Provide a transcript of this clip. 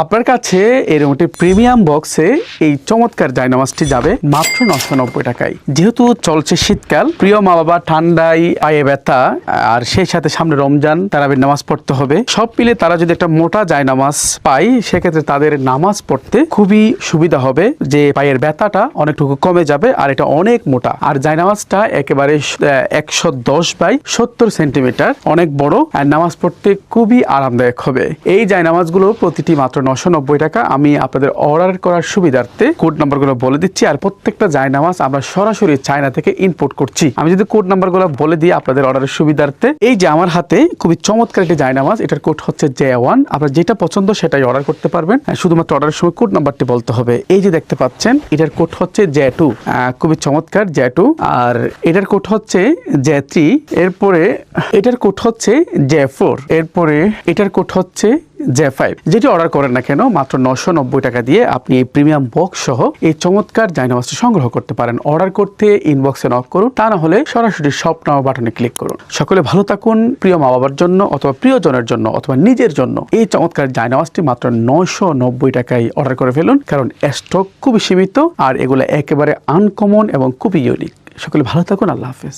আপনার কাছে এরকম একটি প্রিমিয়াম বক্সে এই চমৎকার জায়নামাজটি যাবে মাত্র 990 টাকায়। যেহেতু চলছে শীতকাল, প্রিয় মা বাবা ঠান্ডায় পায়ে ব্যথা আর সেই সাথে সামনে রমজান, তারাবির নামাজ পড়তে হবে, সব মিলে তারা যদি একটা মোটা জায়নামাজ পায় সেক্ষেত্রে তাদের নামাজ পড়তে খুবই সুবিধা হবে, যে পায়ের ব্যথাটা অনেকটুকু কমে যাবে আর এটা অনেক মোটা। আর জায়নামাজটা একেবারে 110 বাই 70 সেন্টিমিটার, অনেক বড় আর নামাজ পড়তে খুবই আরামদায়ক হবে। এই জায়নামাজগুলো প্রতিটি মাত্র 990 টাকা। আমি আপনাদের অর্ডার করার সুবিধার্থে কোড নাম্বারগুলো বলে দিচ্ছি, আর প্রত্যেকটা জায়নামাজ আমরা সরাসরি চায়না থেকে ইম্পোর্ট করছি। আমি যদি কোড নাম্বারগুলো বলে দিই আপনাদের অর্ডারের সুবিধার্থে, এই যে আমার হাতে খুবই চমৎকার একটি জায়নামাজ, এটার কোড হচ্ছে J1। আপনার যেটা পছন্দ সেটাই অর্ডার করতে পারবেন, শুধুমাত্র অর্ডারের সময় কোড নাম্বারটি বলতে হবে। এই যে দেখতে পাচ্ছেন, এটার কোড হচ্ছে J2, খুবই চমৎকার J2। আর এটার কোড হচ্ছে J3, এরপরে এটার কোড হচ্ছে J4, এরপরে এটার কোড হচ্ছে J5। যেটি অর্ডার করেন না কেন, মাত্র 990 টাকা দিয়ে আপনি এই প্রিমিয়াম বক্স সহ এই চমৎকার জায়নামাজটি সংগ্রহ করতে পারেন। অর্ডার করতে ইনবক্সে নক করুন, তা না হলে সরাসরি শপ নাও বাটনে ক্লিক করুন। সকলে ভালো থাকুন। প্রিয় মা বাবার জন্য অথবা প্রিয়জনের জন্য অথবা নিজের জন্য এই চমৎকার জায়নামাজটি মাত্র 990 টাকায় অর্ডার করে ফেলুন, কারণ স্টক খুবই সীমিত আর এগুলো একেবারে আনকমন এবং খুবই ইউনিক। সকলে ভালো থাকুন। আল্লাহ হাফেজ।